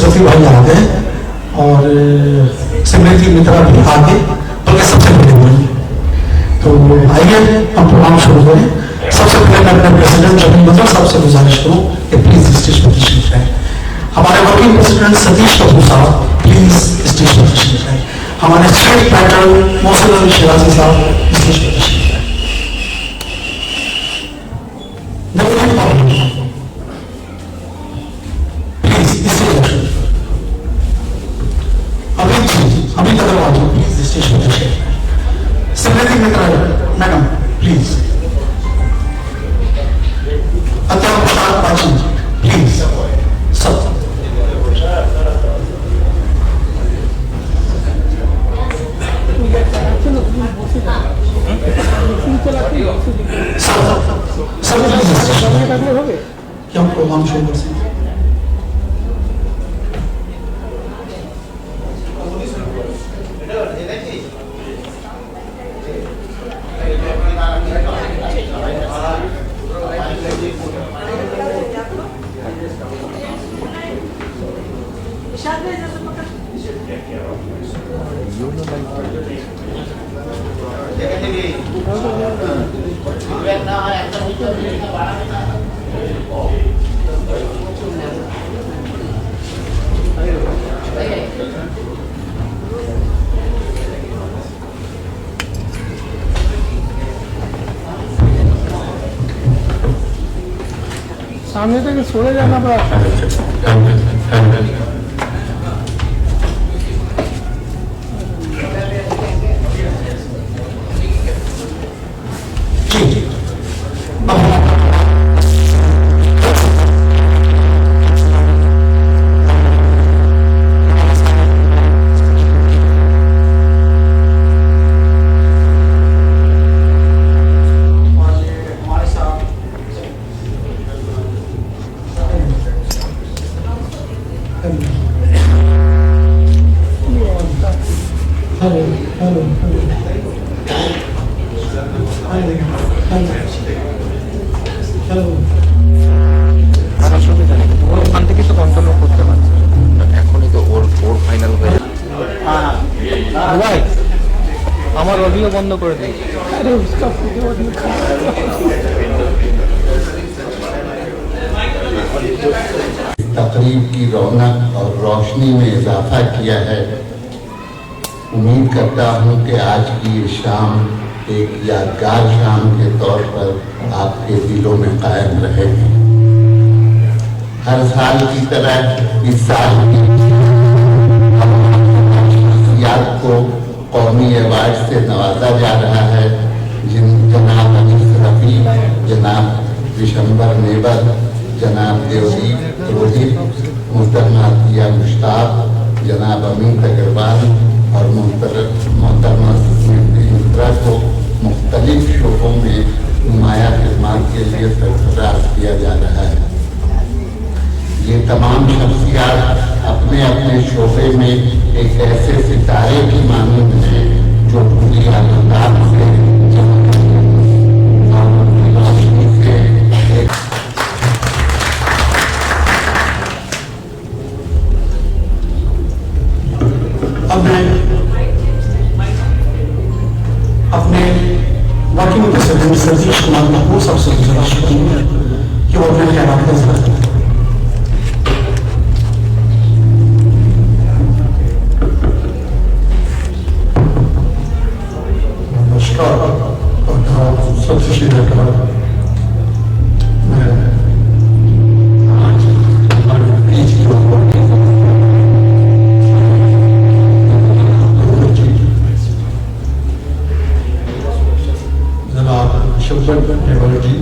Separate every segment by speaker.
Speaker 1: सरस्वती भाई आ गए और सिमरती मित्रा भी आ गए, बल्कि सबसे बड़े बोली। तो आइए हम प्रोग्राम शुरू करें। सबसे पहले मैं अपने प्रेसिडेंट रविंद्र साहब से गुजारिश करूं कि प्लीज स्टेज पर तशरीफ लाएं। हमारे वर्किंग प्रेसिडेंट सतीश कपूर साहब प्लीज स्टेज पर तशरीफ लाएं। हमारे स्टेट पैटर्न मोहसिन अली शिराजी साहब स्टेज पर तशरीफ लाएं। प्लीज स्टेज अभी तक आवाज प्लीज स्टेज पर तशरीफ लाएं। सिमरती मित्रा मैडम प्लीज। प्लीज सब क्या प्रोग्राम शुरू कर सकते हैं?
Speaker 2: सामने तक छोड़े जाना पड़ा।
Speaker 3: আমার অডিও বন্ধ করে দিই।
Speaker 2: अरे उसका
Speaker 4: तकरीब की रौनक और रोशनी में इजाफा किया है। उम्मीद करता हूं कि आज की ये शाम एक यादगार शाम के तौर पर आपके दिलों में कायम रहेगी। हर साल की तरह इस साल की शख्सियत को कौमी अवार्ड से नवाजा जा रहा है। जनाब अनीस रफी, जनाब विशंबर नेबर, जनाब देवदीप रोहित, मोहतरमा अतिया मुश्ताक, जनाब अमित अग्रवाल और मोहतरमा स्मृति मित्रा को मुख्तलिफ शोबों में नुमाया खिदमत के लिए सरफराज किया जा रहा है। ये तमाम शख्सियात अपने अपने शोबे में एक ऐसे सितारे की मानंद है जो पूरी आनंदात से रोशनी से
Speaker 1: अब मैं अपने वर्किंग प्रेसिडेंट सतीश कुमार कपूर साहब से गुजारिश करूंगा कि वो अपने ख्याल का इजहार करें। सबसे सीधे कहा मैं आज बीच की जनाब शब्बन नेवर जी,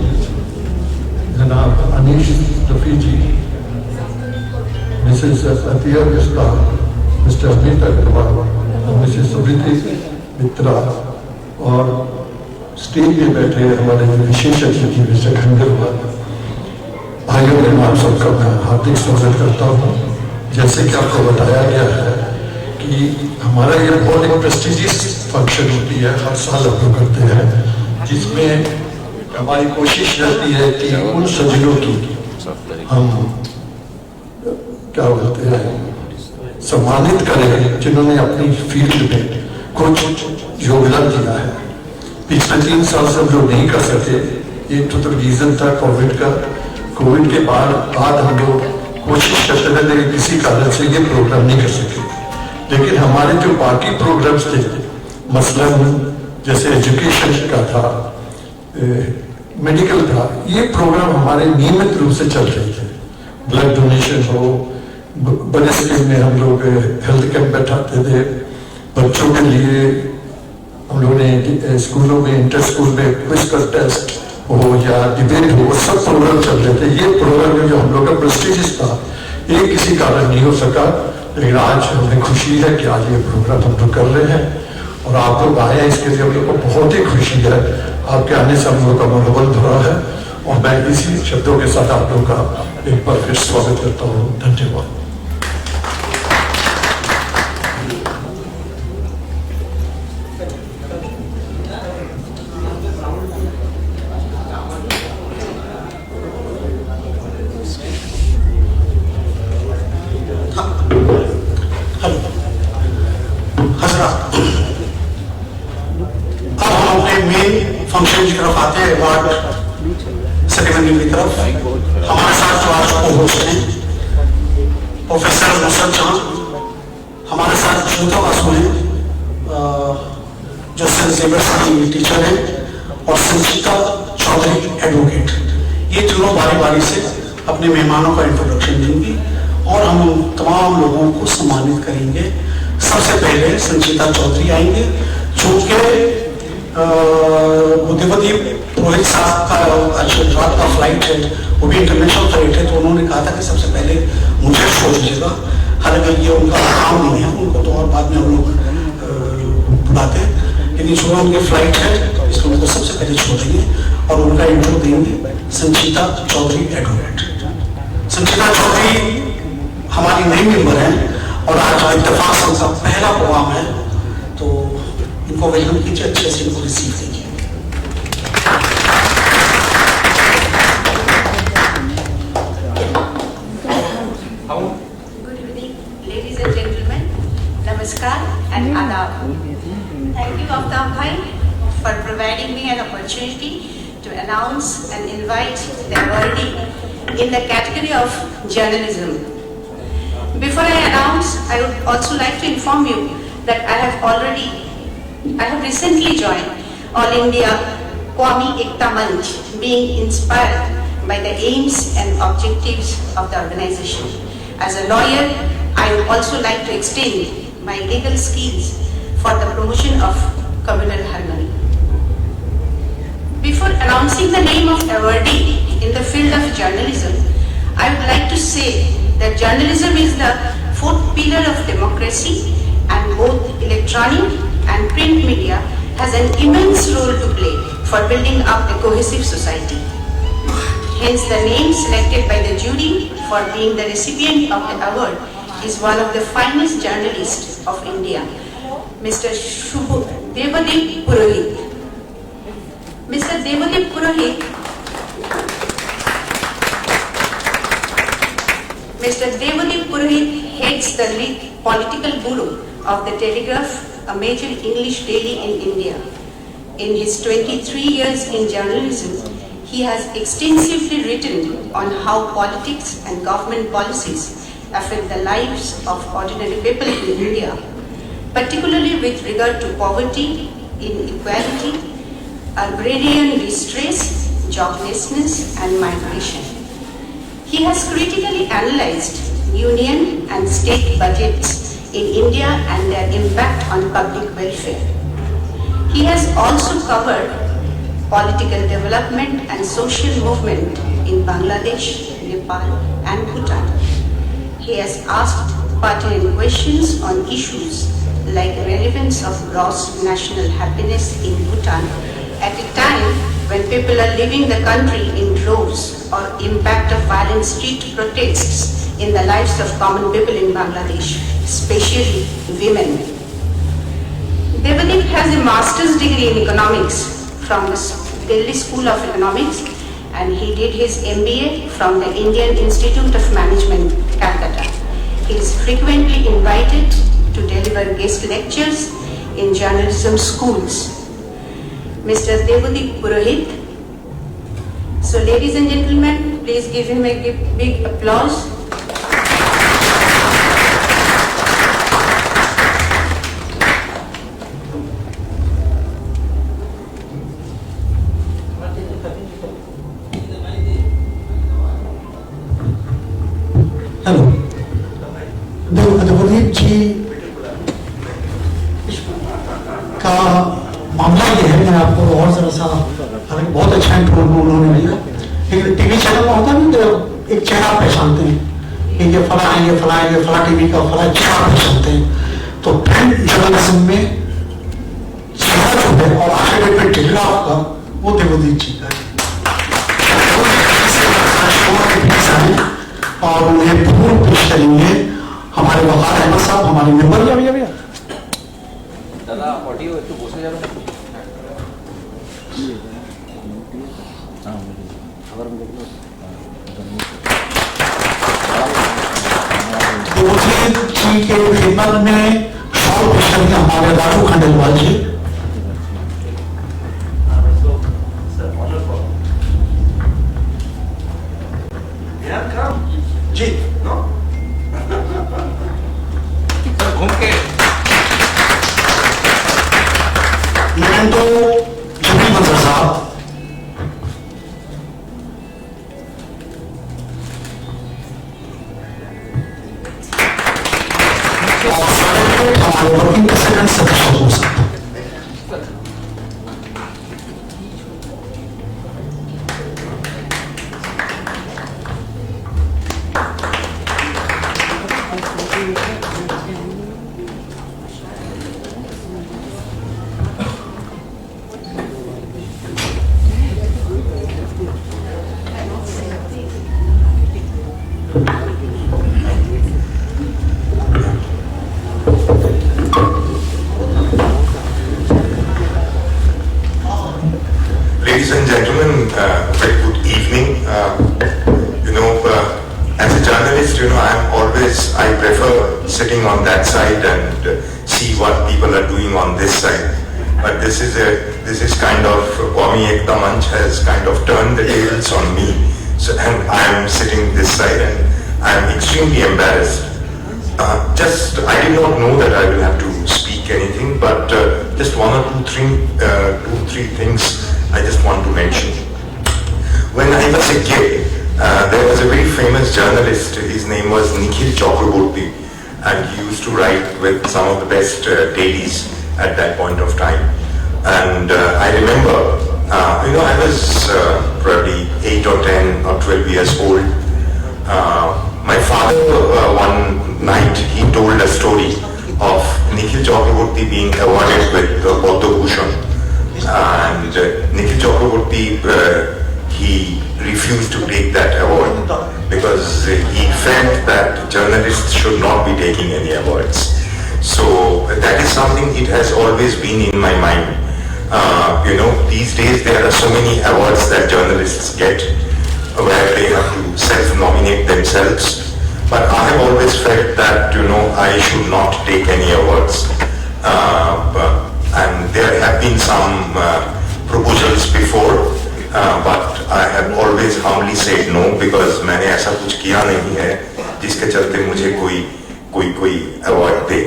Speaker 1: जनाब Anees Rafi ji, Mrs Atiya Mista, Mr Amit Agarwal, Mrs Smriti Mitra और स्टेज पे बैठे हमारे विशेष अतिथि मिस्टर खंडरवाल, भाइयों बहनों आप सबका मैं हार्दिक स्वागत करता हूँ। जैसे कि आपको बताया गया है कि हमारा ये बहुत एक प्रेस्टिजियस फंक्शन होती है, हर साल हम लोग करते हैं, जिसमें हमारी कोशिश रहती है कि उन सज्जनों की हम क्या बोलते हैं सम्मानित करें जिन्होंने अपनी फील्ड में कुछ योगदान दिया है। पिछले 3 साल से हम लोग नहीं कर सके, एक तो रीजन था कोविड का। कोविड के बाद हम लोग कोशिश करते रहे, लेकिन किसी कारण से ये प्रोग्राम नहीं कर सके। लेकिन हमारे जो बाकी प्रोग्राम्स थे, मसलन जैसे एजुकेशन का था, मेडिकल था, ये प्रोग्राम हमारे नियमित रूप से चल रहे थे। ब्लड डोनेशन हो, बड़े स्केल में हम लोग हेल्थ कैंप बैठाते थे। बच्चों के लिए हम लोगों ने स्कूलों में, इंटर स्कूल में क्विज कंटेस्ट हो या डिबेट हो, सब प्रोग्राम चल रहे थे। ये प्रोग्राम में जो हम लोग का प्रेस्टीजियस था, ये किसी कारण नहीं हो सका, लेकिन आज हमें खुशी है कि आज ये प्रोग्राम हम लोग कर रहे हैं और आप लोग आए हैं, इसके लिए हम लोग को बहुत ही खुशी है। आपके आने से हम लोग का मनोबल भरा है और मैं इसी शब्दों के साथ आप लोगों का एक बार फिर स्वागत करता हूँ। धन्यवाद।
Speaker 3: फंक्शन की तरफ आते हैं, अवार्ड सेरेमनी की तरफ। हमारे साथ जो आज को होस्ट हैं प्रोफेसर नुसरत जहां, हमारे साथ श्वेता वासु हैं जो सेंट जेवियर्स की टीचर हैं, और संचिता चौधरी एडवोकेट। ये तीनों बारी बारी से अपने मेहमानों का इंट्रोडक्शन देंगी और हम तमाम लोगों को सम्मानित करेंगे। सबसे पहले संचिता चौधरी आएंगे, जो कि बुद्धिपति पुरोहित साहब का आज रात का फ्लाइट है, वो भी इंटरनेशनल फ्लाइट है, तो उन्होंने कहा था कि सबसे पहले मुझे छोड़ दीजिएगा। हालांकि ये उनका काम नहीं है, उनको तो और बाद में हम लोग बुलाते हैं, लेकिन जो उनकी फ्लाइट है इसको उनको सबसे पहले छोड़ देंगे और उनका इंट्रो देंगे संचिता चौधरी एडवोकेट। संचिता चौधरी हमारी नई मेंबर है और आज इत्तेफाक से उनका पहला प्रोग्राम है, तो इनको वेलकम कीजिए, अच्छे से इनको रिसीव कीजिए।
Speaker 5: Good evening, ladies and gentlemen. Namaskar and adab. Thank you, Aftab Bhai, for providing me an opportunity to announce and invite the awardee in the category of journalism. Before I announce, I would also like to inform you that I have recently joined All India Qawmi Ekta Manch, being inspired by the aims and objectives of the organization. As a lawyer, I would also like to extend my legal skills for the promotion of communal harmony. Before announcing the name of awardee in the field of journalism, I would like to say that journalism is the fourth pillar of democracy, and both electronic and print media has an immense role to play for building up a cohesive society. Hence, the name selected by the jury for being the recipient of the award is one of the finest journalists of India, Mr. Devadip Purohit. Mr. Devadip Purohit Mr. Devadip Purohit heads the political bureau of the Telegraph, a major English daily in India. In his 23 years in journalism, he has extensively written on how politics and government policies affect the lives of ordinary people in India, particularly with regard to poverty, inequality, agrarian distress, joblessness, and migration. He has critically analyzed union and state budgets in India and their impact on public welfare. He has also covered political development and social movement in Bangladesh, Nepal, and Bhutan. He has asked pertinent questions on issues like the relevance of gross national happiness in Bhutan at a time when people are leaving the country in droves, or impact of violent street protests in the lives of common people in Bangladesh, especially women. Devadip has a master's degree in economics from the Delhi School of Economics, and he did his MBA from the Indian Institute of Management, Calcutta. He is frequently invited to deliver guest lectures in journalism schools. Mr. Devdeep Purohit. So ladies and gentlemen, please give him a big applause.
Speaker 3: Hello, Debdeep ji का मामला ये है, मैं आपको और जरा सा, हालांकि बहुत अच्छा इंटरव्यू उन्होंने दिया, लेकिन टीवी चैनल में होता है ना, एक चेहरा पहचानते हैं कि ये फला है, ये फला है, ये फला टीवी का फला चेहरा पहचानते हैं। तो प्रिंट जर्नलिज्म में चेहरा जो है और एकेडमिक टेलीग्राफ का, वो देवदीप जी का है। और उन्हें पूर्ण पेश करेंगे हमारे वकार अहमद साहब, हमारे मेंबर।
Speaker 2: भैया
Speaker 6: दादा ऑडियो একটু বসে যাবেন।
Speaker 3: देवदीप जी के खिदमत में शॉल पेश करेंगे हमारे राजू खंडेलवाल जी। जी
Speaker 6: घूम के
Speaker 3: तो जमील मंजर साहब, हमारे वर्किंग प्रेसिडेंट सतीश कपूर साहब।
Speaker 7: Ladies and gentlemen, very good evening. As a journalist, I prefer sitting on that side and see what people are doing on this side. But this is kind of, Qawmi Ekta Manch has kind of turned the tables on me. So, and I am sitting this side and I am extremely embarrassed. I did not know that I will have to speak anything, but just one or two, three things I just want to mention. When I was a kid, there was a very famous journalist. His name was Nikhil Chakraborty, and he used to write with some of the best dailies at that point of time. And I remember, I was probably 8 or 10 or 12 years old. My father, one night, he told a story of Nikhil Chakraborty being awarded with the Padma Bhushan. And Nikhil Chakraborty, he refused to take that award because he felt that journalists should not be taking any awards. So that is something, it has always been in my mind. These days there are so many awards that journalists get where they have to self-nominate themselves. But I have always felt that, I should not take any awards. And there have been some proposals before, but I have always humbly said no, because मैंने ऐसा कुछ किया नहीं है जिसके चलते मुझे कोई award they.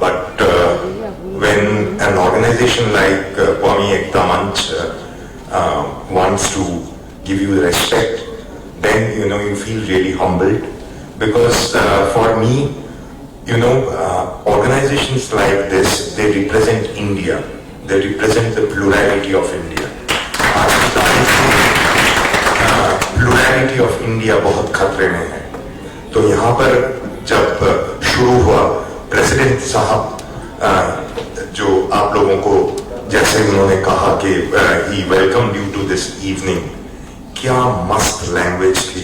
Speaker 7: But when an organization like Qawmi Ekta Manch wants to give you respect, then you feel really humbled, because for me, organizations like this, they represent India. They represent the plurality of India. Plurality of India बहुत खतरे में है. तो यहाँ पर जब शुरू हुआ, प्रेसिडेंट साहब जो आप लोगों को जैसे उन्होंने कहा कि he welcomed you to this evening, क्या मस्त लैंग्वेज थी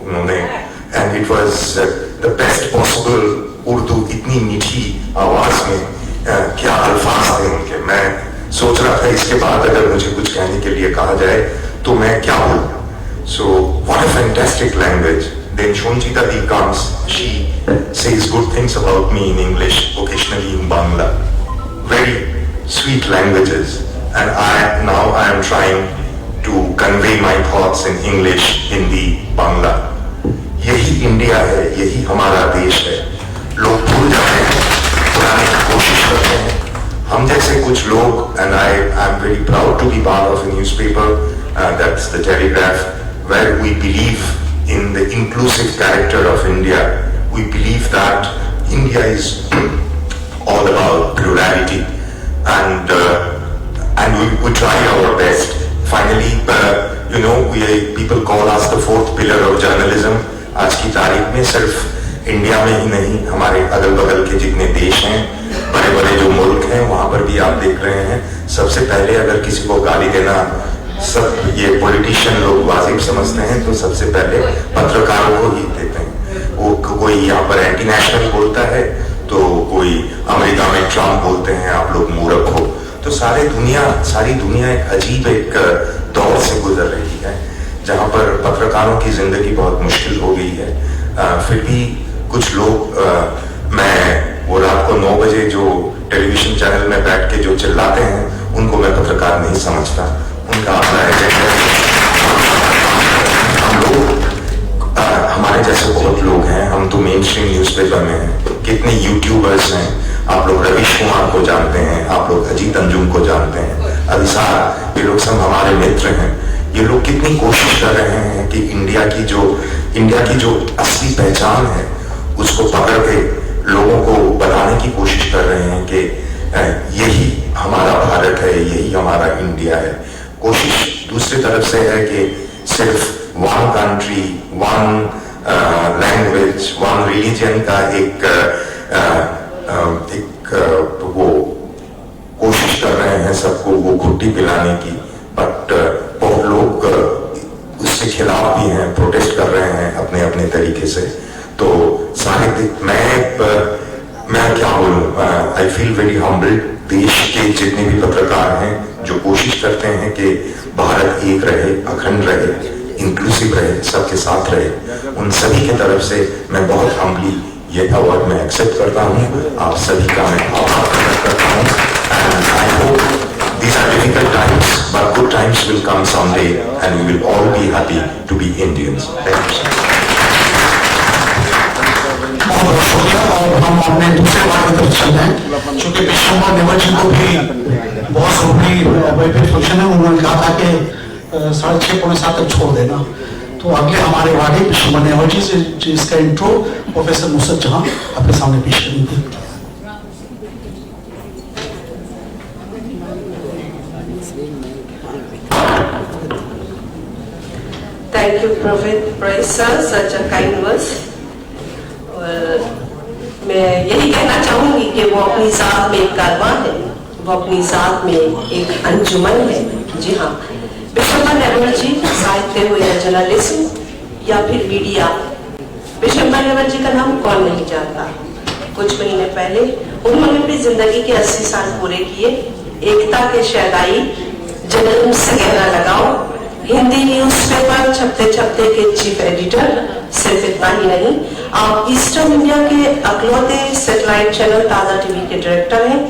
Speaker 7: उन्होंने, and it was the best possible Urdu, इतनी मीठी आवाज में क्या अल्फाज थे उनके. मैं सोच रहा था इसके बाद अगर मुझे कुछ कहने के लिए कहा जाए तो मैं क्या बोलूं. So what a fantastic language. then Shonchita Di comes. She says good things about me in English, occasionally in Bangla. Very sweet languages. And now I am trying to convey my thoughts in English, Hindi, Bangla. यही India है, यही हमारा देश है. लोग भूल जाते हैं, पुराने की कोशिश करते हैं. हम जैसे कुछ लोग, and I am very proud to be part of a newspaper, that's the Telegraph, where we believe in the inclusive character of India. We believe that India is all about plurality, and we try our best. Finally, people call us the fourth pillar of journalism. आज की तारीख में सिर्फ India में ही नहीं, हमारे अगल बगल के जितने देश हैं, बड़े बड़े जो मुल्क हैं, वहां पर भी आप देख रहे हैं, सबसे पहले अगर किसी को गाली देना सब ये पॉलिटिशियन लोग वाजिब समझते हैं, तो सबसे पहले पत्रकारों को ही देते हैं. वो कोई यहाँ पर एंटी नेशनल बोलता है, तो कोई अमेरिका में ट्रम्प बोलते हैं, आप लोग मूर्ख हो. तो सारी दुनिया एक अजीब एक दौर से गुजर रही है, जहाँ पर पत्रकारों की जिंदगी बहुत मुश्किल हो गई है. फिर भी कुछ लोग, मैं वो रात को 9 बजे जो टेलीविजन चैनल में बैठ के जो चिल्लाते हैं, उनको मैं पत्रकार नहीं समझता. उनका अपना एजेंडा है. हम लोग, हमारे जैसे बहुत लोग हैं, हम तो मेन स्ट्रीम न्यूज़पेपर में हैं. कितने यूट्यूबर्स हैं, आप लोग रवीश कुमार को जानते हैं, आप लोग अजीत अंजुम को जानते हैं, अभिसार, ये लोग सब हमारे मित्र हैं. ये लोग कितनी कोशिश कर रहे हैं कि इंडिया की जो असली पहचान है उसको पकड़ के लोगों को बताने की कोशिश कर रहे हैं कि यही हमारा भारत है, यही हमारा इंडिया है. कोशिश दूसरी तरफ से है कि सिर्फ one country, one language, one religion का एक वो कोशिश कर रहे हैं सबको वो घुट्टी पिलाने की. बट बहुत लोग उसके खिलाफ भी हैं, प्रोटेस्ट कर रहे हैं अपने अपने तरीके से. तो मैं क्या बोलूं, आई फील वेरी हम्बल्ड. देश के जितने भी पत्रकार हैं जो कोशिश करते हैं कि भारत एक रहे, अखंड रहे, इंक्लूसिव रहे, सबके साथ रहे, उन सभी की तरफ से मैं बहुत हम्बली ये अवार्ड मैं एक्सेप्ट करता हूँ. आप सभी का मैं आभार प्रकट करता हूँ. And I hope these are difficult times, but good times will come someday, and we will all be happy to be Indians. Thank you.
Speaker 3: बहुत शुक्रिया. और हम अपने दूसरे बात की तरफ चल रहे हैं, क्योंकि विश्वम्भर नेवर जी को भी बहुत जरूरी फंक्शन है. उन्होंने कहा था कि 6:30 पौने 7 तक छोड़ देना. तो अगले हमारे वार्ड विश्वम्भर नेवर जी से इसका इंट्रो प्रोफेसर नुसरत जहां आपके सामने पेश करेंगे.
Speaker 5: Thank you, Professor, such a kind words. और मैं यही कहना चाहूंगी कि वो अपनी जात में एक कारवां है, वो अपनी जात में एक अंजुमन है. जी हाँ, विश्वम्भर नेवर जी साहित्य हो या जर्नलिज्म या फिर मीडिया, विश्वम्भर नेवर जी का नाम कौन नहीं जानता. कुछ महीने पहले उन्होंने अपनी जिंदगी के 80 साल पूरे किए. एकता के शहदाई, जन्म से गहरा लगाओ, हिंदी न्यूज़पेपर छपते छपते के चीफ एडिटर. सिर्फ इतना ही नहीं, आप ईस्टर्न इंडिया के अकलौते सैटेलाइट चैनल ताजा टीवी के डायरेक्टर हैं.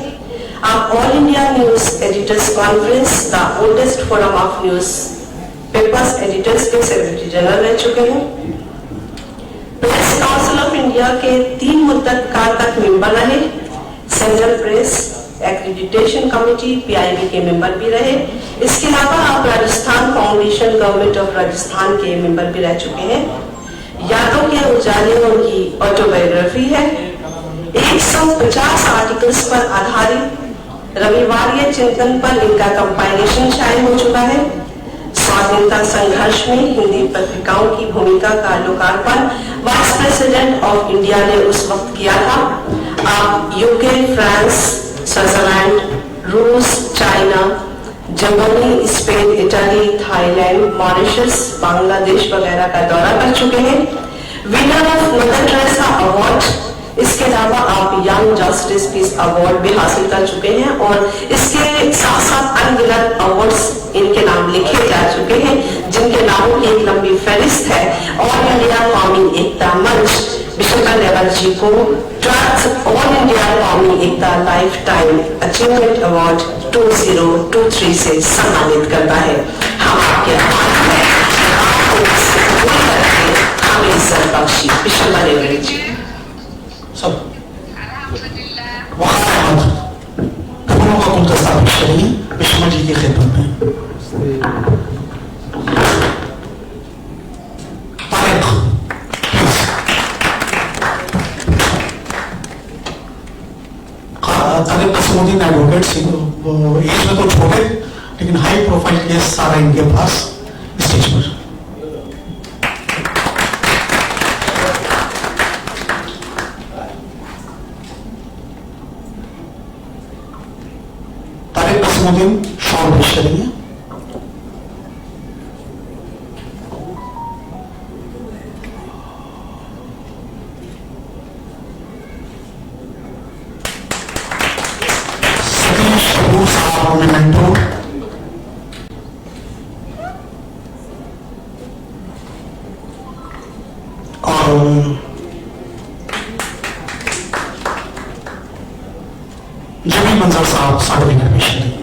Speaker 5: आप all India news editors conference, the oldest forum of news papers editors के सेक्रेटरी जनरल रह चुके हैं. प्रेस काउंसिल ऑफ इंडिया के 3 मुद्दत काल तक मेंबर रहे. Central press accreditation committee PIB के मेंबर भी रहे. इसके अलावा आप Rajasthan foundation government of Rajasthan के मेंबर भी रह चुके हैं. यादों के उजाले उनकी ऑटोबायोग्राफी है. 150 आर्टिकल्स पर आधारित रविवार चिंतन पर इनका कंपाइलेशन शायद हो चुका है. स्वाधीनता संघर्ष में हिंदी पत्रिकाओं की भूमिका का लोकार्पण वाइस प्रेसिडेंट ऑफ इंडिया ने उस वक्त किया था. आप UK, फ्रांस, स्विट्जरलैंड, रूस, China, Germany, Spain, Italy, Thailand, Mauritius, Bangladesh वगैरह का दौरा कर चुके हैं. Winner of mother Teresa award. इसके अलावा आप यंग जस्टिस पीस अवार्ड भी हासिल कर चुके हैं और इसके साथ साथ अनगिनत अवार्ड्स इनके नाम लिखे जा चुके हैं, जिनके नामों की एक लंबी फहरिस्त है। ऑल इंडिया कौमी एकता मंच विशंबर नेवर जी को ट्रस्ट ऑल इंडिया कौमी एकता लाइफ टाइम अचीवमेंट अवार्ड 2023 से सम्मानित करता है। हम आपके आभारी हैं, हमें इज्जत बख्शी। विशंबर नेवर जी
Speaker 3: सब फूलों का गुलदस्ता पेश करेंगे विशंबर जी की खिदमत में। तारिक नसीमुद्दीन एडवोकेट एज में तो छोटे लेकिन हाई प्रोफाइल केस सारा इनके पास स्टेज पर। तारिक नसीमुद्दीन शॉल पेश करेंगे। और जमील मंजर साहब सर्टिफिकेट पेश करेंगे।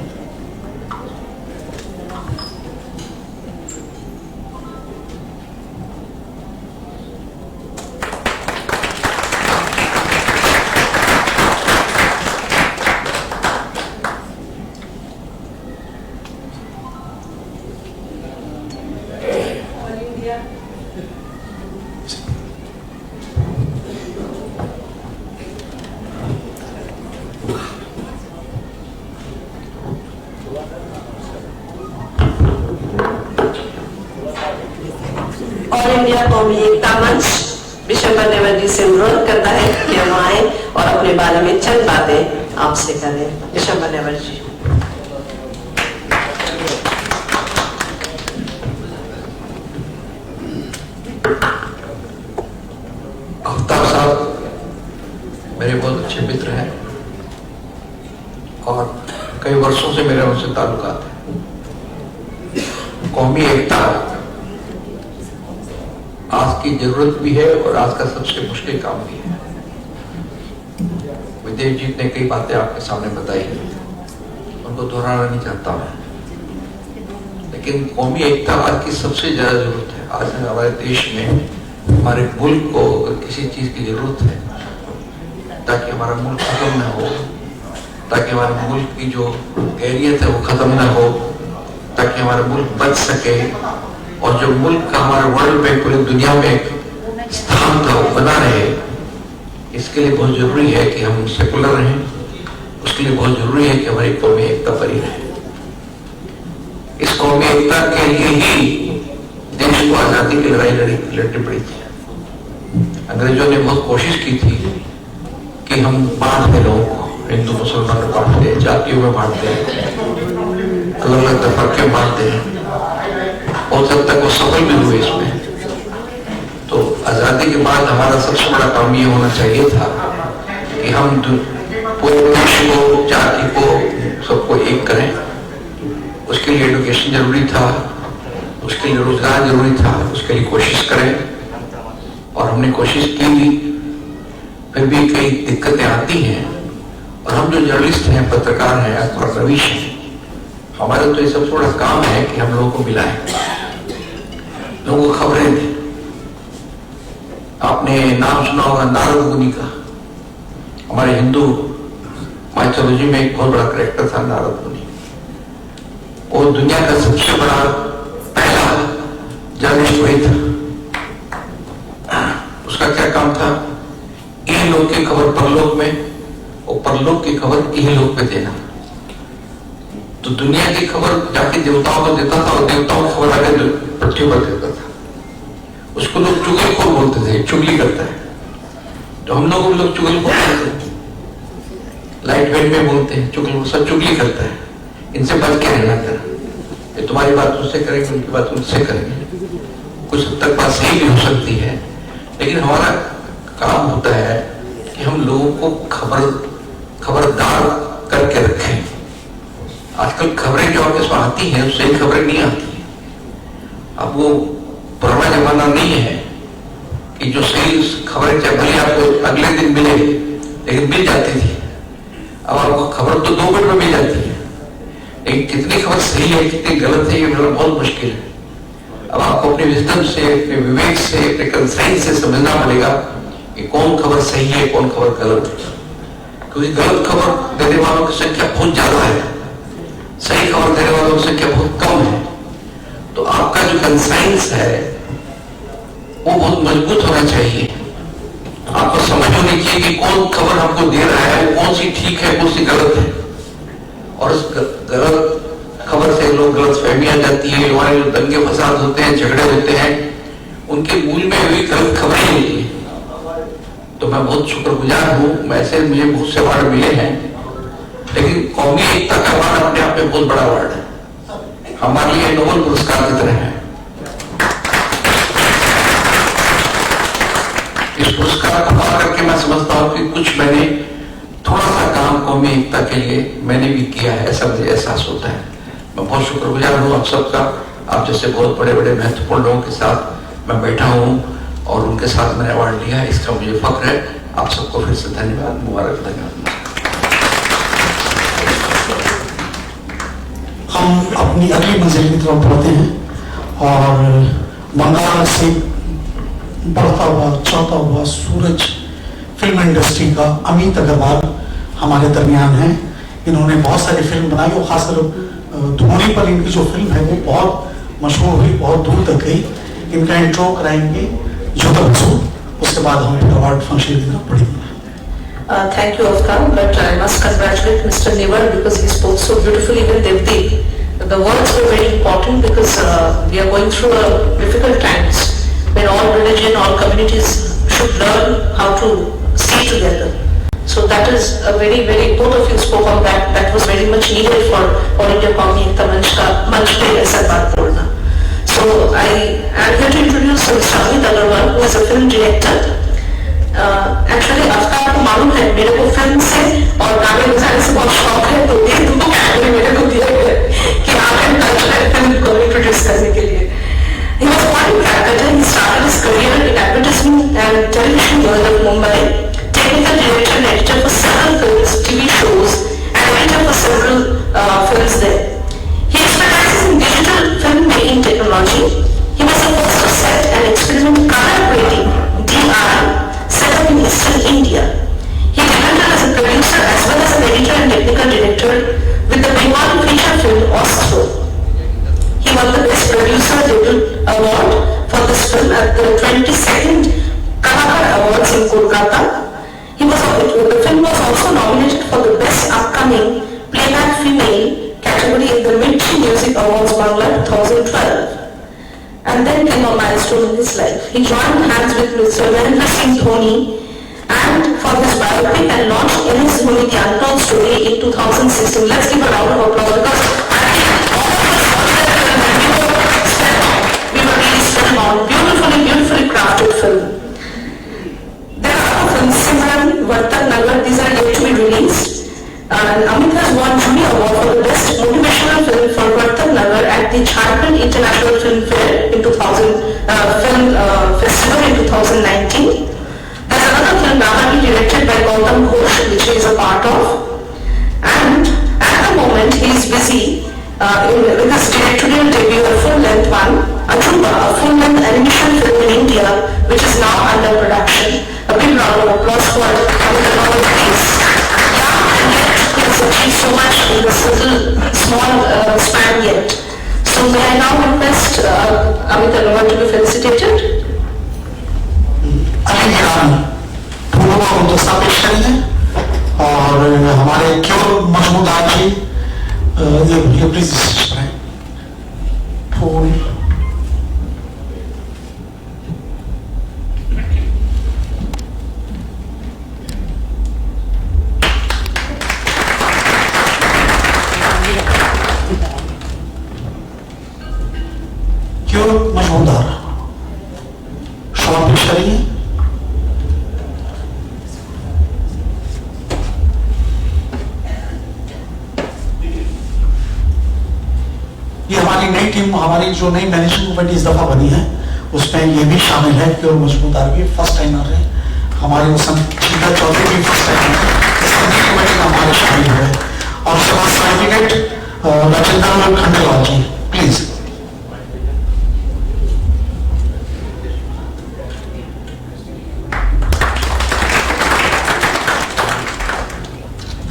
Speaker 5: ऑल इंडिया कौमी एकता मंच विशंबर नेवर जी से अनुरोध करता है कि हम आए और अपने बारे में चंद बातें आपसे करें। विशंबर नेवर जी।
Speaker 8: आफ्ताब साहब मेरे बहुत अच्छे मित्र हैं और कई वर्षों से मेरे उनसे ताल्लुकात है। कौमी एकता आज की जरूरत भी है और आज का सबसे मुश्किल काम भी है। विदेश जी ने कई बातें आपके सामने बताई, उनको दोहराना नहीं चाहता मैं, लेकिन कौमी एकता आज की सबसे ज्यादा जरूरत है। आज हमारे देश में हमारे मुल्क को अगर किसी चीज की जरूरत है ताकि हमारा मुल्क खत्म न हो, ताकि हमारे मुल्क की जो खैरियत है वो खत्म न हो, ताकि हमारा मुल्क बच सके और जो मुल्क का हमारे वर्ल्ड में पूरी दुनिया में एक स्थान था वो बना रहे, इसके लिए बहुत जरूरी है कि हम सेकुलर रहें। उसके लिए बहुत जरूरी है कि हमारी कौमी एकता बनी रहे। इस कौमी एकता के लिए ही देश को आजादी की लड़ाई लड़नी पड़ी थी। अंग्रेजों ने बहुत कोशिश की थी कि हम बांट दें लोगों को, हिंदू मुसलमान को बांट दें, जातियों में बांट दें, अलग अलग तफरके बांटते हैं। बहुत हद तक वो सफल भी हुए इसमें। तो आजादी के बाद हमारा सबसे बड़ा काम ये होना चाहिए था कि हम पूरे देश को, जाति को, सबको एक करें। उसके लिए एजुकेशन जरूरी था, उसके लिए रोजगार जरूरी था, उसके लिए कोशिश करें और हमने कोशिश की। फिर भी कई दिक्कतें आती हैं और हम जो जर्नलिस्ट हैं, पत्रकार हैं, अखबार रवीश हैं, हमारा तो ये सबसे बड़ा काम है कि हम लोगों को मिलाएं, लोगों को खबरें दें। आपने नाम सुना होगा नारद मुनि का। हमारे हिंदू माइथोलॉजी में एक बहुत बड़ा कैरेक्टर था नारद मुनि। वो दुनिया का सबसे बड़ा पहला जर्नलिस्ट वही था। उसका क्या काम था? इहलोक की खबर परलोक में और परलोक की खबर इहलोक में देना। तो दुनिया की खबर जाके देवताओं को देता था और देवताओं की खबर आगे पृथ्वी पर देता था। उसको लोग चुगलखोर बोलते थे, चुगली करता है। तो हम लोग चुगलखोर बोलते हैं, लाइट वेट में बोलते हैं, चुगल सब चुगली करता है। इनसे बच के रहना करा। ये तुम्हारी बात उससे करेंगे, उनकी बात उनसे करेंगे। कुछ हद तक बात सही भी हो सकती है, लेकिन हमारा काम होता है कि हम लोगों को खबरदार करके रखें। आज आजकल खबरें जो आपके पास आती हैं सही खबरें नहीं आती। अब वो पुराना जमाना नहीं है कि जो सही खबरें चाहे भले आपको अगले दिन मिले लेकिन मिल जाती थी। अब आपको खबर तो 2 मिनट में मिल जाती है, लेकिन कितनी खबर सही है कितनी गलत है ये मिलना बहुत मुश्किल है। अब आपको अपने विजडम से, अपने विवेक से, अपने कंसाइंस से समझना पड़ेगा कि कौन खबर सही है कौन खबर गलत है, क्योंकि गलत खबर देने वालों की संख्या बहुत ज्यादा है, सही खबर देने वालों की संख्या बहुत कम है। तो आपका जो कंसाइंस है वो बहुत मजबूत होना चाहिए। आपको समझ होनी चाहिए कि कौन खबर हमको दे रहा है वो कौन सी ठीक है कौन सी गलत है, और उस गलत खबर से लोग गलत फहमी आ जाती है। हमारे जो दंगे फसाद होते हैं, झगड़े होते हैं, उनके मूल में भी गलत खबरें होती है। तो मैं बहुत शुक्रगुजार हूँ, वैसे मुझे बहुत से अवार्ड मिले हैं, लेकिन कौमी एकता का अवार्ड अपने आप में बहुत बड़ा अवार्ड है, हमारे लिए नोबेल पुरस्कार की तरह है। इस पुरस्कार को पा करके मैं समझता हूँ कि कुछ मैंने थोड़ा सा काम कौमी एकता के लिए मैंने भी किया है, ऐसा मुझे एहसास होता है। मैं बहुत शुक्रगुजार हूँ आप सबका। आप जैसे बहुत बड़े बड़े महत्वपूर्ण लोगों के साथ मैं बैठा हूँ और उनके साथ मैंने अवार्ड लिया है, इसका मुझे फख्र है। आप सबको फिर से धन्यवाद, मुबारक, धन्यवाद।
Speaker 3: हम अपनी अगली मंजिल की तरफ बढ़ते हैं और बंगाल से बढ़ता हुआ चढ़ता हुआ सूरज फिल्म इंडस्ट्री का अमित अग्रवाल हमारे दरमियान है। इन्होंने बहुत सारी फिल्म बनाई और खासकर धोनी पर इनकी जो फिल्म है वो बहुत मशहूर हुई, बहुत दूर तक गई। इनका इंट्रो कराएंगे जुगल बसु, उसके बाद हम अवार्ड फंक्शन की तरफ बढ़ेंगे।
Speaker 5: Thank you, Afkar, but I must congratulate Mr. Newar because he spoke so beautifully with Devdeep. The words were very important because we are going through a difficult times when all religion, all communities should learn how to stay together. So that is a very, both of you spoke on that. That was very much needed for All India Qawmi Ekta Manch pe aisa baat bolna. So I am here to introduce Mr. Amit Agarwal, who is a film director. Actually, Afkar को मालूम है मेरे को film से और गाने बजाने से बहुत शौक है, तो ये दोनों कैटेगरी मेरे को दिए गए कि आप इन कल्चरल फिल्म को इंट्रोड्यूस करने के लिए। He was born in Calcutta. He started his career in advertisement and television world of Mumbai. Technical director and editor for several films, TV shows, and editor for several films there. He specializes in digital filmmaking technology. He was the first to set and experiment color grading (DR) set up in Eastern India. He debuted as a producer as well as an editor and technical director with the Bengali feature film Ostro. He won the Best Producer Debut Award for this film at the 22nd Kalakar Awards in Kolkata. The film was also nominated for the Best Upcoming Playback Female category in the Mirchi Music Awards Bangla 2012. And then came a milestone in his life. He joined hands with Mr. Mahendra Singh Dhoni and for his biopic and launched MS Dhoni The Untold Story in 2016. Let's give a round of applause because I think all of us we were really spent on beautifully crafted film. There are other films, Simran, Vartak Nagar, these are yet to be released. And Amit has won Jury Award for the Best Motivational Film for Vartak Nagar at the Jharkhand International Film Fair in 2000 Film Festival in 2019. There's another film, Nahani, directed by Gautam Ghosh, which he is a part of. And at the moment, he is busy with his directorial debut, a full-length one, Ajuba, a full-length animation film in India, which is now under production. A big round of applause for Amit Agarwal, please. Yeah, and yet he has achieved so much in this little small span yet. So may I now request Amit Agarwal to be felicitated?
Speaker 3: Ali Khan फूलों का गुलदस्ता पेश करेंगे और हमारे क्यों महमूदार जी ये please फूल क्यों महमूदार शॉर्ट पेश करेंगे। स्कीम हमारी जो नई मैनेजमेंट कमेटी इस दफा बनी है उसमें ये भी शामिल है कि मजबूत आरबी फर्स्ट टाइमर है, हमारे संगीता चौधरी भी फर्स्ट टाइमर है, कमेटी में हमारे शामिल है। और उसके बाद certificate Rajendra Khandelwal ji please.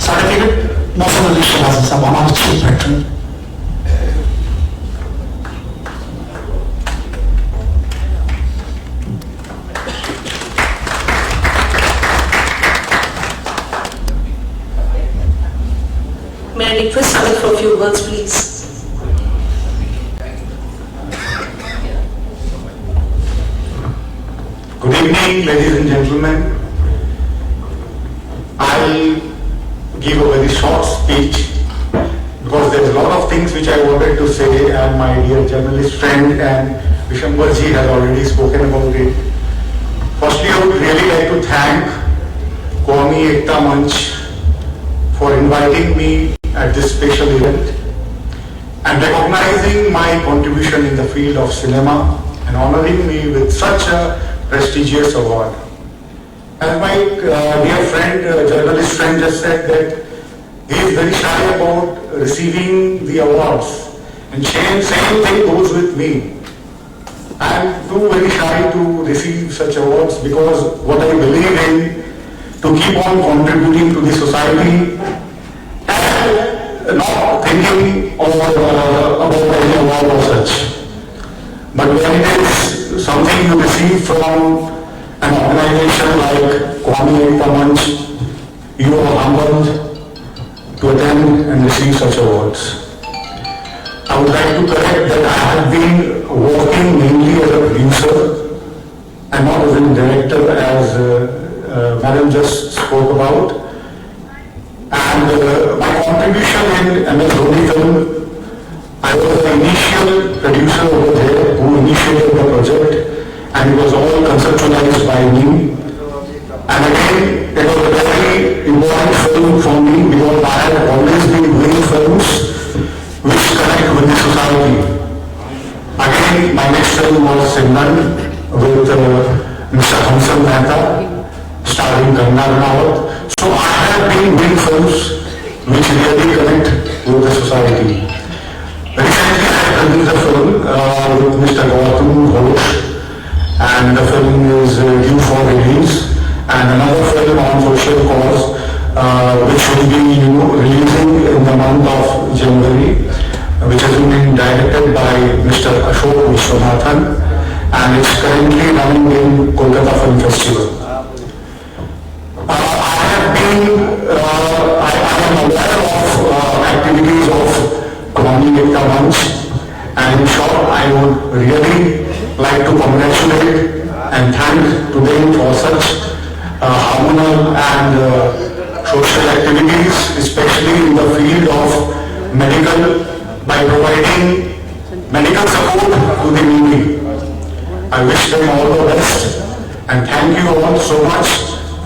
Speaker 3: Certificate Mausam Ali Shahbaz sahab हमारे chief patron.
Speaker 5: May I request Samit for a few words, please?
Speaker 7: Good evening, ladies and gentlemen. I'll give a very short speech because there's a lot of things which I wanted to say, and my dear journalist friend and Vishambar ji has already spoken about it. Firstly, I would really like to thank Qawmi Ekta Manch for inviting me at this special event and recognizing my contribution in the field of cinema and honoring me with such a prestigious award. As my dear friend, journalist friend just said that he is very shy about receiving the awards, and same thing goes with me. I am too very shy to receive such awards because what I believe in to keep on contributing to the society and not thinking about any award or such. But when it is something you receive from an organization like Qawmi Ekta Manch, you are humbled to attend and receive such awards. I would like to correct that I have been working mainly as a producer and not as a director, as Madam just spoke about. And my contribution in MS Dhoni film, I was the initial producer over there who initiated the project, and it was all conceptualized by me. And again, it was a very important film for me because I had always been doing films which connect with the society. Again, my next film was Simran with Mr. Hamsan Mehta, starring Kanna Ranawat. So I have been doing films which really connect with the society. Recently I have produced a film with Mr. Gautam Ghosh, and the film is due for release, and another film on social cause which will be releasing in the month of January, which has been directed by Mr. Ashok Vishwanathan, and it's currently running in Kolkata Film Festival. I am aware of activities of Qawmi Ekta Manch, and in short, I would really like to congratulate and thank to them for such harmonious and social activities, especially in the field of medical, by providing medical support to the needy. I wish them all the best, and thank you all so much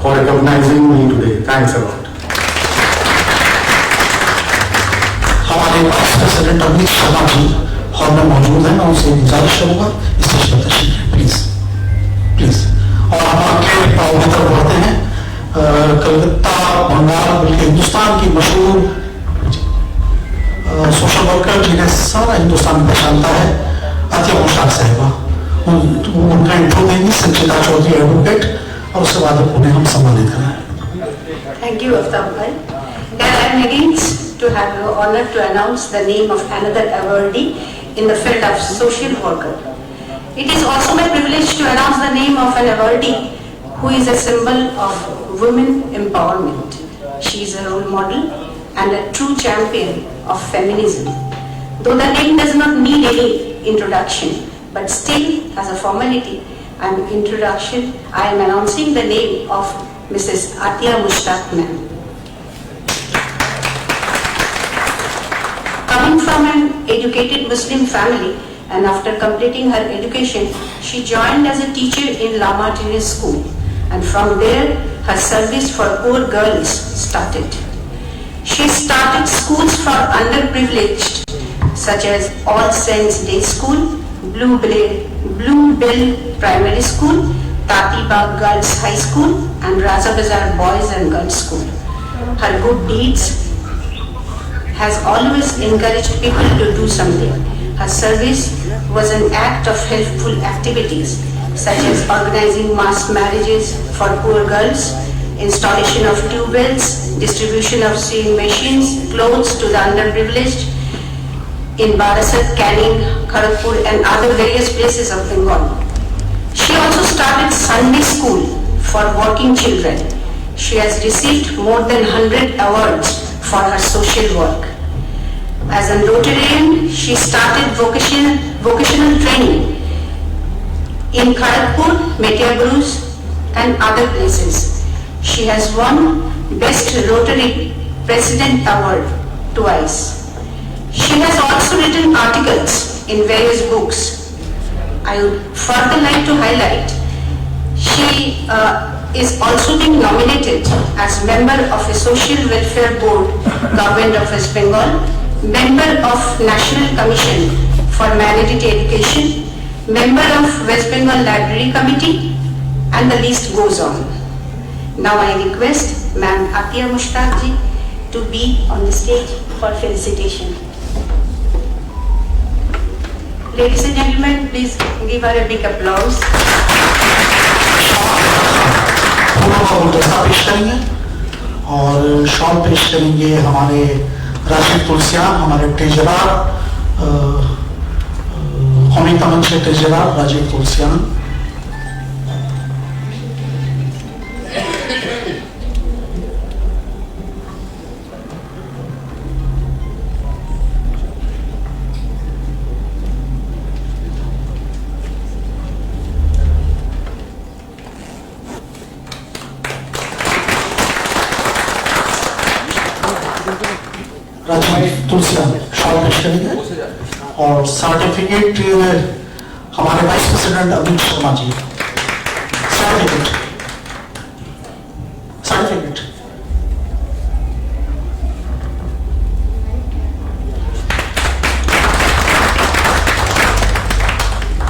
Speaker 7: for recognizing me today. Thanks a lot.
Speaker 3: हमारे vice president Amit Sharma ji hall में मौजूद हैं, मैं उनसे गुजारिश करूंगा इस stage पर तशरीफ लें, प्लीज प्लीज। और हम आगे तरफ बढ़ते हैं। कलकत्ता बंगाल बल्कि हिंदुस्तान की मशहूर सोशल वर्कर जिन्हें सारा हिंदुस्तान पहचानता है, आतिया मुश्ताक साहिबा, उनका इंट्रो देंगी संचिता चौधरी एडवोकेट, और उसके बाद उन्हें हम सम्मानित करें।
Speaker 5: Thank you, Aftab bhai. I am again to have the honor to announce the name of another awardee in the field of social worker. It is also my privilege to announce the name of an awardee who is a symbol of women empowerment. She is a role model and a true champion of feminism. Though the name does not need any introduction, but still as a formality and introduction, I am announcing the name of Mrs. Atiya Mushtaq ma'am. Coming from an educated Muslim family, and after completing her education, she joined as a teacher in La Martiniere School, and from there her service for poor girls started. She started schools for underprivileged such as All Saints Day School, Blue Bill Primary School, Tatibagh Girls High School, and Raza Bazar Boys and Girls School. Her good deeds has always encouraged people to do something. Her service was an act of helpful activities such as organizing mass marriages for poor girls, installation of tube wells, distribution of sewing machines, clothes to the underprivileged in Barasat, Canning, Kharagpur and other various places of Bengal. She also started Sunday school for working children. She has received more than 100 awards for her social work. As a Rotarian, she started vocational training in Kharagpur, Metiaburus and other places. She has won Best Rotary President Award twice. She has also written articles in various books. I would further like to highlight, she is also being nominated as member of a Social Welfare Board, Government of West Bengal, member of National Commission for Minority Education, member of West Bengal Library Committee, and the list goes on. Now I request Ma'am Atiya Mushtaq ji to be on the stage for felicitation. Ladies and gentlemen, please give her a big applause.
Speaker 3: पेश करेंगे और shawl पेश करेंगे हमारे राजीव तुलसियान, हमारे treasurer होमिका मंच के treasurer Rajiv Tulsiyan. Tulsiyan shawl पेश करेंगे और सर्टिफिकेट हमारे vice president Amit Sharma ji. Certificate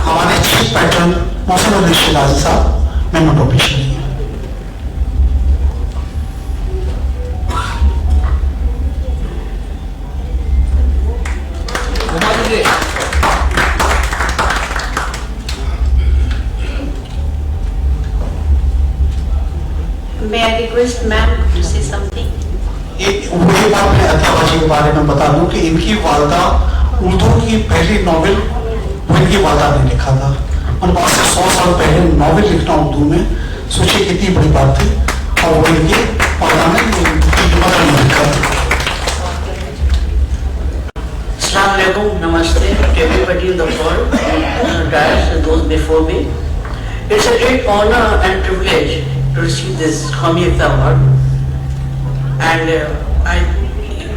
Speaker 3: हमारे चीफ पैटर्न मौसम अली शिराजी साहब मेमोटो पेश करेंगे।
Speaker 5: May I request ma'am to say something?
Speaker 3: वही बात मैं अतिया जी के बारे में बता दूं कि इनकी वालदा उर्दू की पहली नॉवेल वो इनकी वालदा ने लिखा था और आज से 100 साल पहले नॉवेल लिखना उर्दू में सोचिए कितनी बड़ी बात थी और वो इनकी वालदा ने लिखा था।
Speaker 9: Assalamu alaikum, namaste to everybody in the world, and those before me. It's a great honor and privilege to receive this Qawmi Ekta Award, and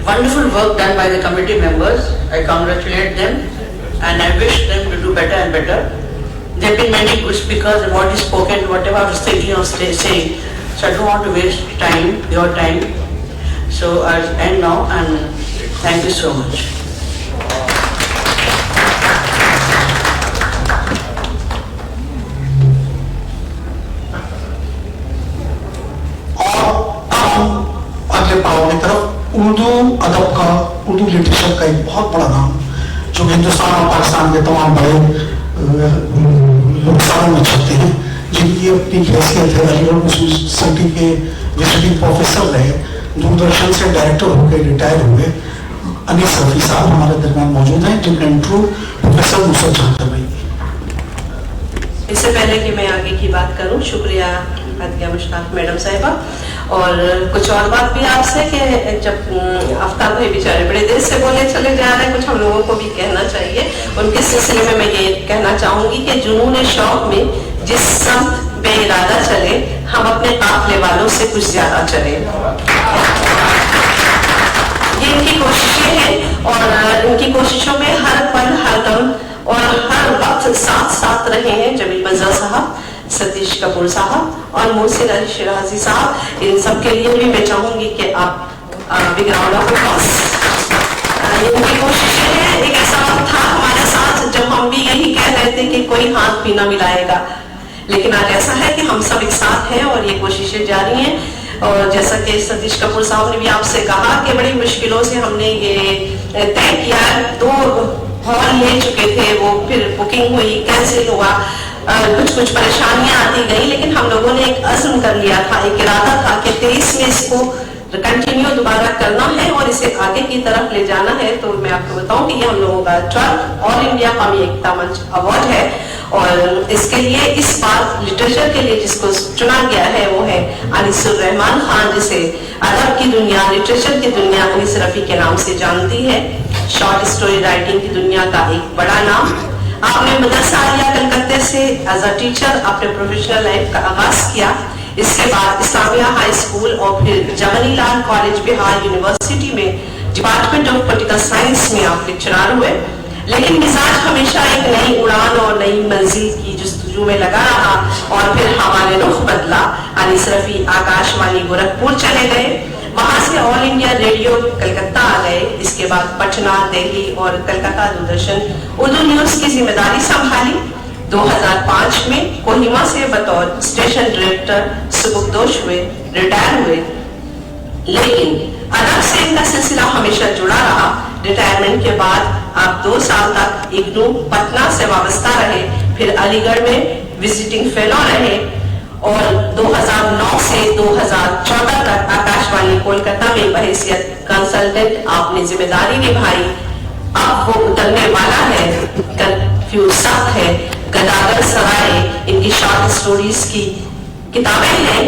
Speaker 9: wonderful work done by the committee members. I congratulate them and I wish them to do better and better. There have been many good speakers and what is spoken, whatever I was thinking of saying, so I don't want to waste your time. So I'll end now and thank you so much.
Speaker 3: की तरफ उर्दू अदब का, Urdu literature का एक बहुत बड़ा नाम जो हिंदुस्तान और पाकिस्तान के तमाम बड़े लोकसारों में छपते हैं, जिनकी अपनी हैसियत है। अलीगढ़ यूनिवर्सिटी के विजिटिंग प्रोफेसर रहे, दूरदर्शन से डायरेक्टर होकर रिटायर हुए अनीस रफी साहब हमारे दरमियान मौजूद हैं, जिनका इंट्रो प्रोफेसर नुसरत जहां कर रही है।
Speaker 10: इससे पहले कि मैं आगे की बात करूं, शुक्रिया आतिया मुश्ताक मैडम साहिबा। और कुछ और बात भी आपसे कि जब आफ्ताब भाई बेचारे बड़े देर से बोले चले जा रहे हैं, कुछ हम लोगों को भी कहना चाहिए। उनके सिलसिले में मैं ये कहना चाहूंगी कि जुनून शौक में जिस संत बेइरादा चले, हम अपने काफिले वालों से कुछ ज्यादा चले। ये इनकी कोशिशें हैं और इनकी कोशिशों में हर पल हर दम और हर वक्त साथ साथ रहे हैं जमील मंजर साहब, सतीश कपूर साहब और मोहसिन अली शिराजी साहब। इन सब के लिए भी मैं चाहूंगी कि आप बिग राउंड ऑफ अप्लॉज इनकी कोशिशें हैं। एक ऐसा वक्त था हमारे साथ जब हम भी यही कह रहे थे कि कोई हाथ भी ना मिलाएगा, लेकिन आज ऐसा है कि हम सब एक साथ हैं और ये कोशिशें जारी हैं। और जैसा कि सतीश कपूर साहब ने भी आपसे कहा कि बड़ी मुश्किलों से हमने ये तय किया, 2 हॉल ले चुके थे, वो फिर बुकिंग हुई, कैंसिल हुआ, कुछ परेशानियां आती गई, लेकिन हम लोगों ने एक अज़्म कर लिया था, एक इरादा था कि 23 में इसको कंटिन्यू दोबारा करना है और इसे आगे की तरफ ले जाना है। तो मैं आपको बताऊं कि ये हम लोगों का 12 ऑल इंडिया कौमी एकता मंच अवार्ड है और इसके लिए इस बार लिटरेचर के लिए जिसको चुना गया है वो है अनीसुर रहमान खान, जिसे अदब की दुनिया, लिटरेचर की दुनिया अनीस रफी के नाम से जानती है। शॉर्ट स्टोरी राइटिंग की दुनिया का एक बड़ा नाम। आपने मदरसा आलिया कलकत्ते से एज अ टीचर अपने प्रोफेशनल लाइफ का आगाज किया। इसके बाद इस्लामिया हाई स्कूल और फिर जवाहरीलाल कॉलेज बिहार यूनिवर्सिटी में डिपार्टमेंट ऑफ पॉलिटिकल साइंस में आप लेक्चरर हुए, लेकिन मिजाज हमेशा एक नई उड़ान और नई मंजिल की जस्तजू में लगा रहा और फिर हमारे रुख बदला। अनीस रफी आकाशवाणी गोरखपुर चले गए, वहां से ऑल इंडिया रेडियो कलकत्ता आ गए। इसके बाद पटना, दिल्ली और कलकत्ता दूरदर्शन उर्दू न्यूज की जिम्मेदारी संभाली। 2005 में कोहिमा से बतौर स्टेशन डायरेक्टर सुबुकदोश हुए, रिटायर हुए, लेकिन अदब से इनका सिलसिला हमेशा जुड़ा रहा। रिटायरमेंट के बाद आप 2 साल तक इग्नू पटना से वाबस्ता रहे, फिर अलीगढ़ में विजिटिंग फेलो रहे और 2009 से 2014 तक आकाशवाणी कोलकाता में बहैसियत कंसल्टेंट आपने जिम्मेदारी निभाई। अब वो उतरने वाला है, कर्फ्यू सख्त है, गदागर सराय इनकी शॉर्ट स्टोरीज की किताबें हैं।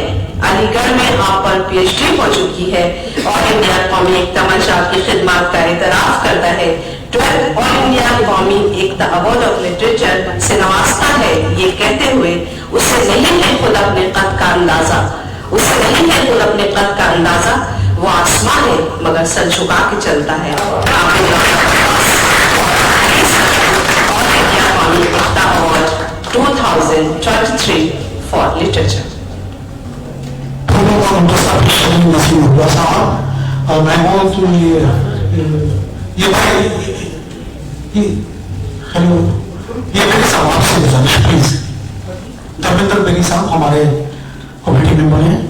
Speaker 10: अलीगढ़ में आप पर PhD हो चुकी है और इंडिया कौमी एकता मंच आपकी खिदमत का एतराफ करता है। 12 ऑल इंडिया कौमी एकता अवार्ड ऑफ लिटरेचर से नवाजता है, ये कहते हुए उससे नहीं है खुद अपने कद का अंदाजा, उससे नहीं है खुद अपने कद का अंदाजा, वो आसमां है मगर सर झुका के चलता है। ऑल इंडिया कौमी एकता अवार्ड 2023 फॉर लिटरेचर।
Speaker 3: नसीम हुआ साहब और मैं हूँ तो ये भाई हेलो ये मेरे साहब आपसे गुजारिश प्लीज। धर्मेंद्र बेरी साहब हमारे कमेटी मेंबर हैं।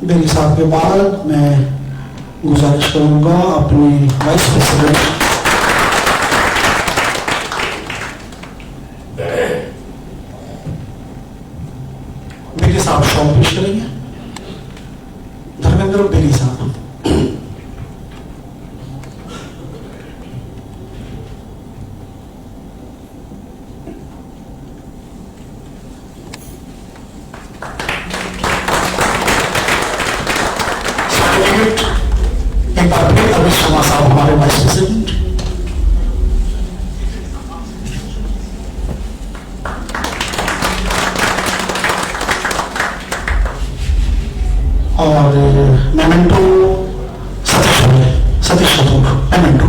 Speaker 3: बेरी साहब के बाद मैं गुजारिश करूंगा अपनी वाइस प्रेसिडेंट बेरी साहब शॉप पेश करेंगे। धर्मेंद्र बेरी साहब। एक बार फिर अभी शर्मा साहब हमारे वाइस प्रेसिडेंट। और मेमेंटो सतीश कपूर मेमेंटो।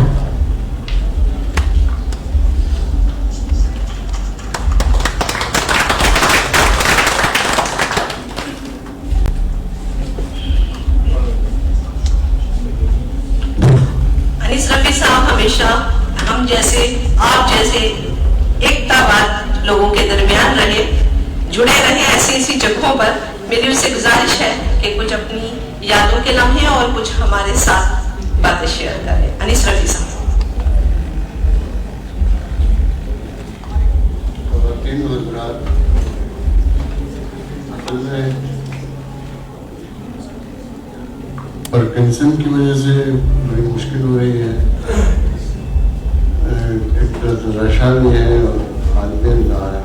Speaker 10: अनीस रफी साहब हमेशा हम जैसे, आप जैसे एकतावाद लोगों के दरमियान रहे, जुड़े रहे ऐसी जगहों पर। मेरी उनसे गुजारिश है कि कुछ अपनी यादों के लम्हे और कुछ हमारे साथ बातें शेयर करें। अनीस रफी साहब।
Speaker 4: पार्किंसन की वजह से बड़ी मुश्किल हो रही है, एक तो रशा भी है और हालत ला है,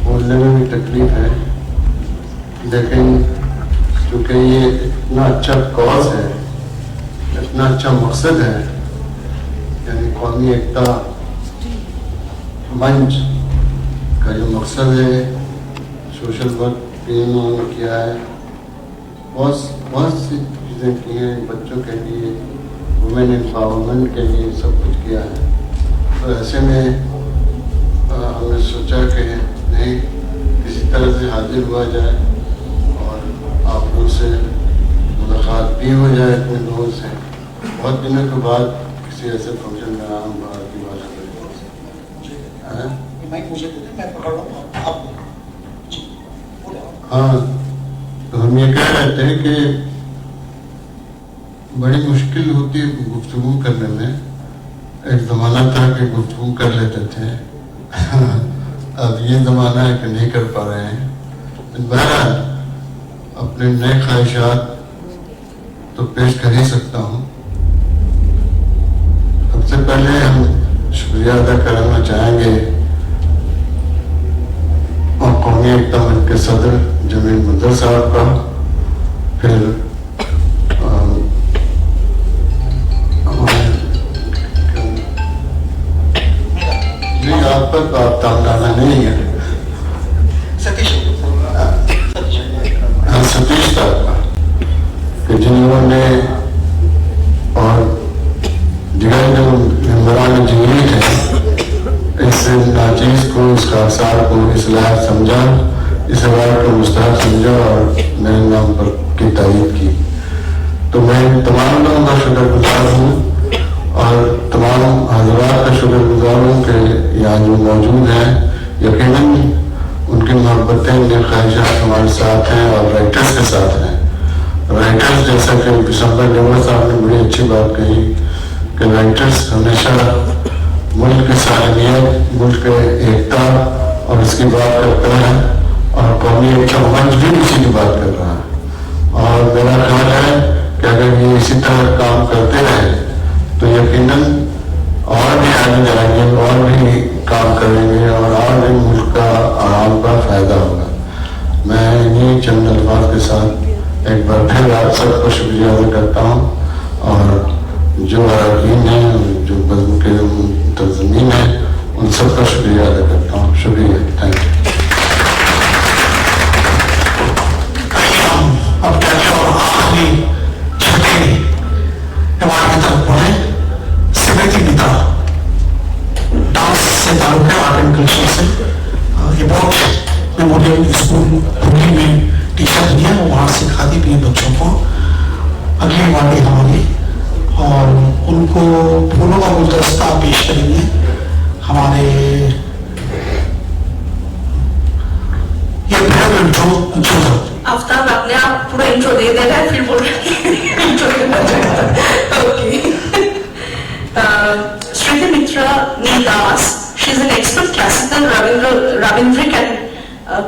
Speaker 4: बोलने में भी तकलीफ है, लेकिन चूँकि ये इतना अच्छा कॉज है, इतना अच्छा मकसद है, यानी कौमी एकता मंच का जो मकसद है, सोशल वर्क इन्होंने किया है, बहुत सी चीज़ें की हैं, बच्चों के लिए, वुमेन एम्पावरमेंट के लिए सब कुछ किया है। तो ऐसे में हमने सोचा कि नहीं किसी तरह से हाजिर हुआ जाए और उनसे मुलाकात भी हो जाए अपने लोगों से। बहुत दिनों के बाद किसी ऐसे फंक्शन में आम भारत की भाषा हाँ, तो हम ये कह रहे थे कि बड़ी मुश्किल होती है गुफ्तगू करने में। एक जमाना था कि गुफ्तगू कर लेते थे अब ये जमाना है कि नहीं कर पा रहे हैं। बहरहाल अपने नए ख्वाहिशात तो पेश कर ही सकता हूँ। सबसे पहले हम शुक्रिया अदा करना चाहेंगे और कौमी एकता मंच के सदर जमील मुद्दर साहब का, फिर आप पर बात तामगाना नहीं है, सतीश साहब का, कि जिन्होंने और जगह जो मेम्बरान जमीन है इस नाचीज को, इस कासार को इस लायक समझा, इस अवार्ड को मुस्तहक समझा और मेरे नाम पर की तारीफ की। तो मैं तमाम लोगों का शुक्रगुजार हूँ और तमाम हजरात का शुक्रगुजार हूँ कि यहाँ जो मौजूद हैं यकीनन उनकी मोहब्बतें, उनकी ख्वाहिशात हमारे साथ हैं और राइटर्स के साथ हैं। राइटर्स जैसा कि दिसंबर नेवर साहब ने बड़ी अच्छी बात कही कि राइटर्स हमेशा मुल्क की सालनियत, मुल्क के एकता और इसकी बात करता है और कौमी एकता मंच भी इसी की बात कर रहा है। और मेरा ख्याल है कि अगर ये इसी तरह काम करते रहे तो यकीनन और भी आगे जाएंगे और भी काम करेंगे और भी मुल्क का आराम का फायदा होगा। मैं इन्हीं चंद अल्फाज के साथ एक बार फिर आप सबको शुक्रिया अदा करता हूँ और जो अरकान हैं, जो बज़्म के तर्जमीन है, उन सबका शुक्रिया अदा करता हूँ। शुक्रिया, थैंक यू।
Speaker 3: अब आखिरी छठे अवार्ड की तरफ बढ़े। स्मृति मित्रा, डांस से ताल्लुक है, आर्ट एंड कल्चर से। ये बहुत मेमोरियल स्कूल पुणे में टीचर भी है, वो वहाँ सिखाती भी है बच्चों को। अगली अवार्डी हमारी और उनको फूलों का गुलदस्ता पेश करेंगे हमारे ये जो
Speaker 10: आफ्ताब अपने आप पूरा इंट्रो दे दे रहा है, फिर बोल इंट्रो देना चाहता है। Sriti Mitra Neelas, she is an expert classical, Ravindric and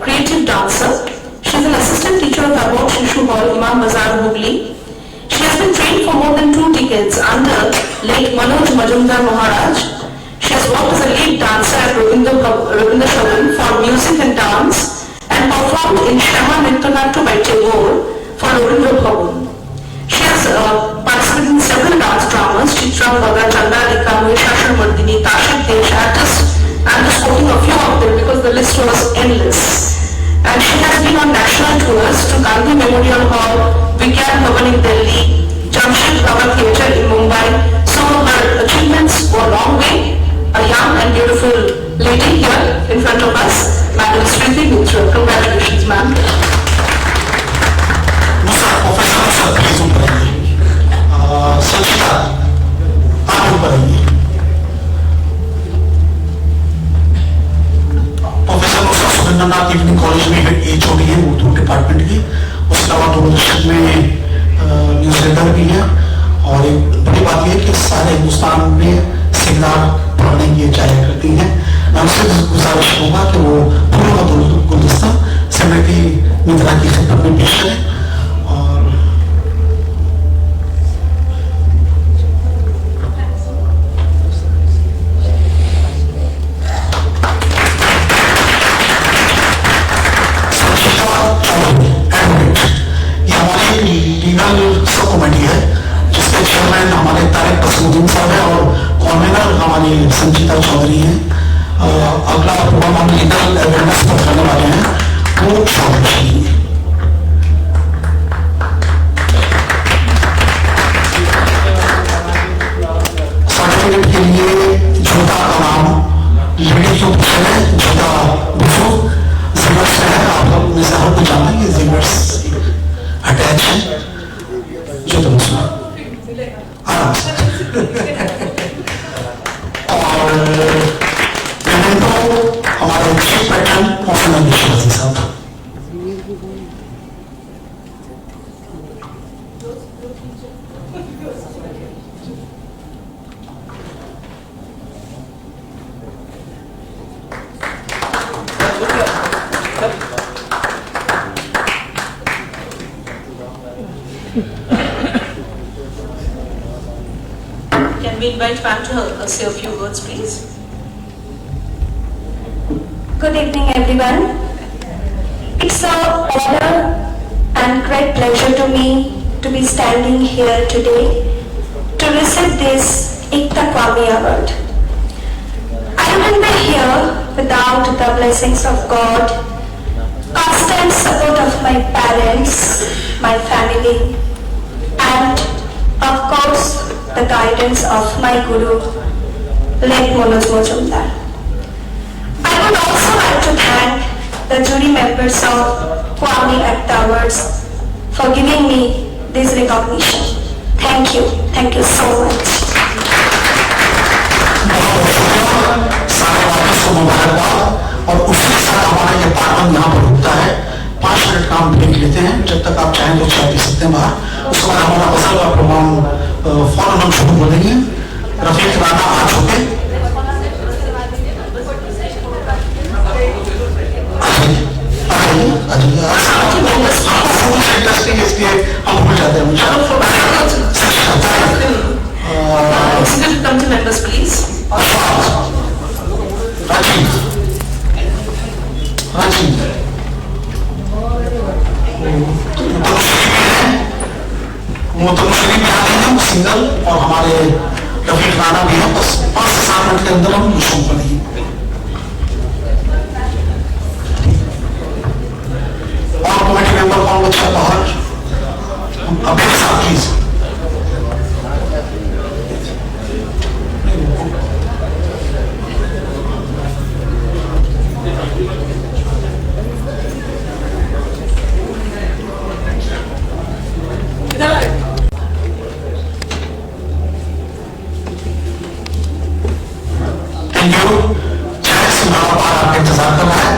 Speaker 10: creative dancer. She is an assistant teacher of Abboud Shishu Hall, Imam Bazar, Hooghly. She has been trained for more than 2 decades under late Manoj Majumdar Maharaj. She has worked as a lead dancer at Rabindra Shavan for music and dance and performed in Shama Nityanattu by Tagore for Rabindra Bhavan. She has participated in several dance dramas, Chitra Bhaga, Chandalika, Mahishasur Mardini, Tashik Desh, artists. I'm just quoting a few of them because the list was endless. And she has been on national tours to Gandhi Memorial Hall, Vigyan Bhavan in Delhi, Jamshed Bhavan Theatre in Mumbai. Some of her achievements go a long way. A young and beautiful lady here in front of us, Madam Sriti Mitra. Congratulations, ma'am.
Speaker 3: Professor Nusrat Surendranath evening college में HOD है Urdu department की। उसके अलावा दूरदर्शन में news reader भी है और एक बड़ी बात यह कि सारे हिंदुस्तान में सेमिनार पढ़ने की चाहे करती हैं। मैं उनसे गुजारिश करूंगा कि वो फूलों का गुलदस्ता स्मृति मित्रा की खिदमत में पेश करें। सब कमेटी है जिसके चेयरमैन हमारे तारिक तस्मुद्दीन साहब है और कॉन्वेनर हमारी संजीता चौधरी है। अगला प्रोग्राम हम लीगल अवेयरनेस पर करने वाले हैं, वो चौधरी सर्टिफिकेट के लिए जोधा का नाम लेडीज जो है जोधा बिफो जिमर्स है। आप लोग में से हर को जाना है, ये जिमर्स attach
Speaker 10: we invite Pam to say a few words, please.
Speaker 11: Good evening, everyone. It's an honor and great pleasure to me to be standing here today to receive this Ekta Kwame Award. I wouldn't be here without the blessings of God, constant support of my parents, my family, and of course the guidance of my Guru, late Manoj Majumdar. I would also like to thank the jury members of Kwame Ekta Awards for giving me this recognition. Thank you so much.
Speaker 3: सारे वापस को मुबारकबाद और उसी के साथ हमारा ये पार्वण यहाँ पर रुकता है। 5 मिनट का हम ब्रेक लेते हैं, जब तक आप चाहें तो चाय पी सकते हैं बाहर। उसके बाद हमारा गजल का प्रोग्राम फौरन हम शुरू कर देंगे। रफीक राना आ चुके, इंटरेस्टिंग इसलिए हम भूल जाते हैं।
Speaker 10: Members, please.
Speaker 3: राजीव मोतमश्री में आते हैं हम सिंगल, और हमारे रफीक राना भी है। बस 5 से 7 मिनट के अंदर हम शुरू करेंगे। और कमेटी मेंबर कौन बच्चा है बाहर? अभी साहब प्लीज। Thank you. चाय से बड़ा बार आपका इंतजार कर रहा है।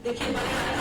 Speaker 10: देखिए बड़े